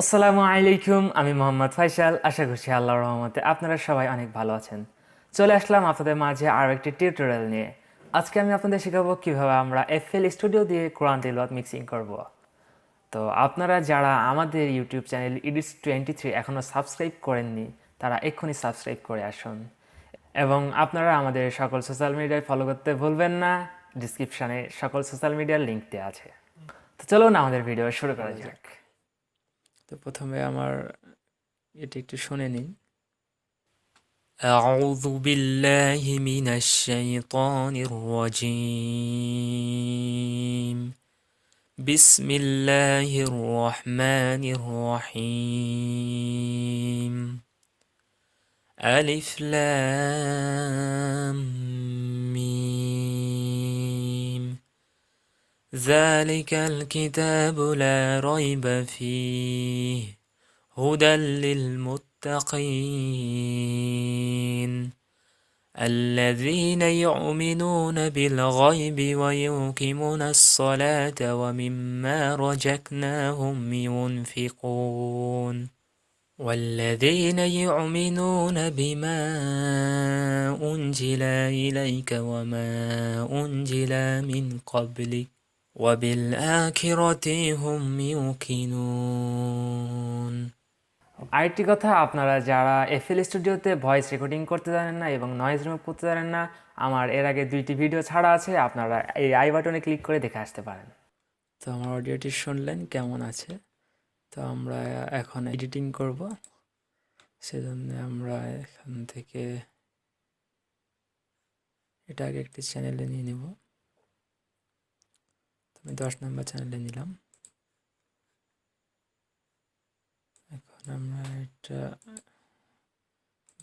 আসসালামু আলাইকুম, আমি মোহাম্মদ ফাইসাল। আশা করছি আল্লাহর রহমতে আপনারা সবাই অনেক ভালো আছেন। চলে আসলাম আপনাদের মাঝে আরও একটি টিউটোরিয়াল নিয়ে। আজকে আমি আপনাদের শেখাবো কিভাবে আমরা এফএল স্টুডিও দিয়ে কোরআন তিলাওয়াত মিক্সিং করব। তো আপনারা যারা আমাদের ইউটিউব চ্যানেল ইডিস 23 এখনও সাবস্ক্রাইব করেননি, তারা এক্ষুনি সাবস্ক্রাইব করে আসুন। এবং আপনারা আমাদের সকল সোশ্যাল মিডিয়ায় ফলো করতে ভুলবেন না। ডিসক্রিপশানে সকল সোশ্যাল মিডিয়ার লিঙ্ক দেওয়া আছে। তো চলুন আমাদের ভিডিও শুরু করা যাক। তো প্রথমে আমার এটি একটু শুনে নিন। أعوذ بالله من الشيطان الرجيم بسم الله الرحمن الرحيم ألف لام ميم ذلك الكتاب لا ريب فيه هدى للمتقين الذين يؤمنون بالغيب ويقيمون الصلاة ومما رزقناهم ينفقون والذين يؤمنون بما أنزل إليك وما أنزل من قبلك وبالآخرة هم يوقنون আরেকটি কথা, আপনারা যারা এফএল স্টুডিওতে ভয়েস রেকর্ডিং করতে জানেন না এবং নয়েজ রিমুভ করতে জানেন না, আমার এর আগে 2টি ভিডিও ছাড়া আছে, আপনারা এই আই বাটনে ক্লিক করে দেখে আসতে পারেন। তো আমার অডিওটি শুনলেন কেমন আছে। তো আমরা এখন এডিটিং করব, সেজন্য আমরা এখান থেকে এটা আগে একটি চ্যানেলে নিয়ে নেব। তো আমি 10 নম্বর চ্যানেলে নিলাম। এখন আমরা এটা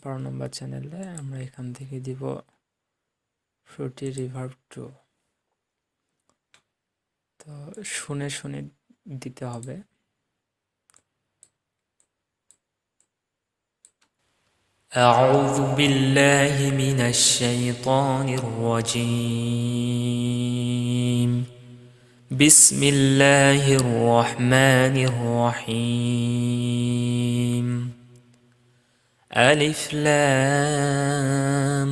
12 নম্বর চ্যানেলে আমরা এখান থেকে দিব ফ্রুটি রিভার্ব 2। তো শুনে শুনে দিতে হবে। أعوذ بالله من الشيطان الرجيم بسم الله الرحمن الرحيم ألف لام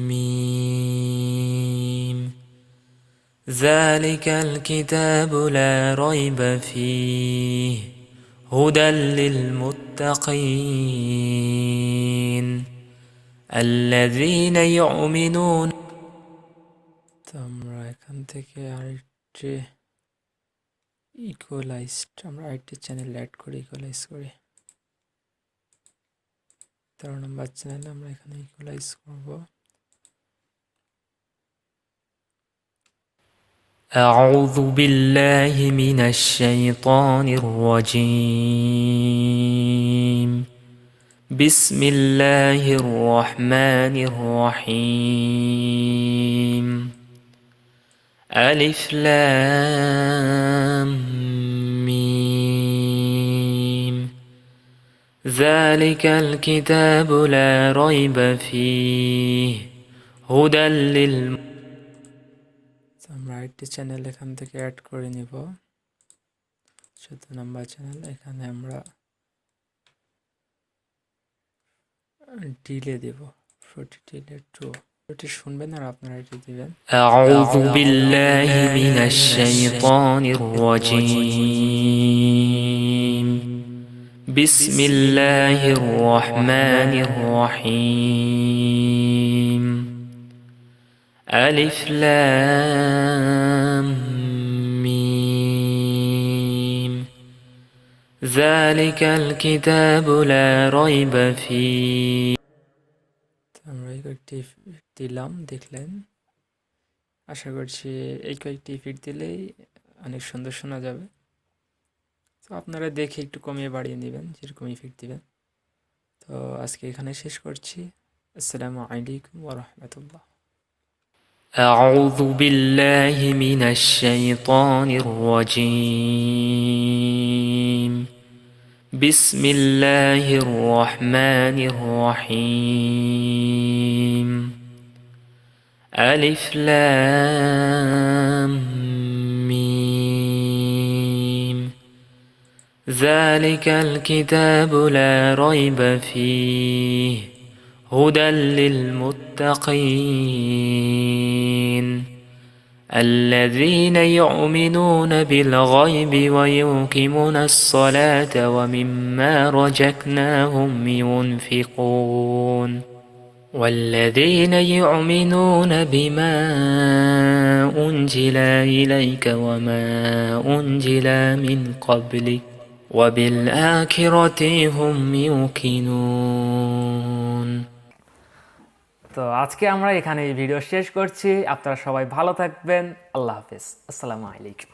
ميم ذلك الكتاب لا ريب فيه هدى للمتقين الذين يؤمنون তো আমরা এখান থেকে আরেকটি ইকুয়ালাইজড, আমরা আরেকটি চ্যানেল অ্যাড করি, ইকুয়ালাইজ করি। 13 নম্বর চ্যানেলে আমরা এখানে ইকুয়ালাইজ করব। أعوذ بالله من الشيطان الرجيم بسم الله الرحمن الرحيم ألف لام ميم ذلك الكتاب لا ريب فيه هدى আমরা আরেকটি চ্যানেল এখান থেকে অ্যাড করে নিব, 14 নম্বর চ্যানেল। এখানে আমরা ডিলে দেব, ফ্রুটি ডিলে 2। এটি শুনবেন আর আপনারা এটি দিবেন। أعوذ بالله من الشيطان الرجيم بسم الله الرحمن الرحيم ألف لام ميم ذلك الكتاب لا ريب فيه আমরা এই কয়েকটি ইফেক্ট দিলাম, দেখলেন। আশা করছি এই কয়েকটি ইফেক্ট দিলেই অনেক সুন্দর শোনা যাবে। তো আপনারা দেখে একটু কমিয়ে বাড়িয়ে নেবেন যেরকম ইফেক্ট দিবেন। তো আজকে এখানে শেষ করছি। আসসালামু আলাইকুম ওয়া রাহমাতুল্লাহ। أعوذ بالله من الشيطان الرجيم بسم الله الرحمن الرحيم ألف لام ميم ذلك الكتاب لا ريب فيه هدى للمتقين الذين يؤمنون بالغيب ويقيمون الصلاة ومما رزقناهم ينفقون والذين يؤمنون بما أنزل إليك وما أنزل من قبلك وبالآخرة هم يوقنون তো আজকে আমরা এখানে এই ভিডিও শেষ করছি। আপনারা সবাই ভালো থাকবেন। আল্লাহ হাফেজ। আসসালামু আলাইকুম।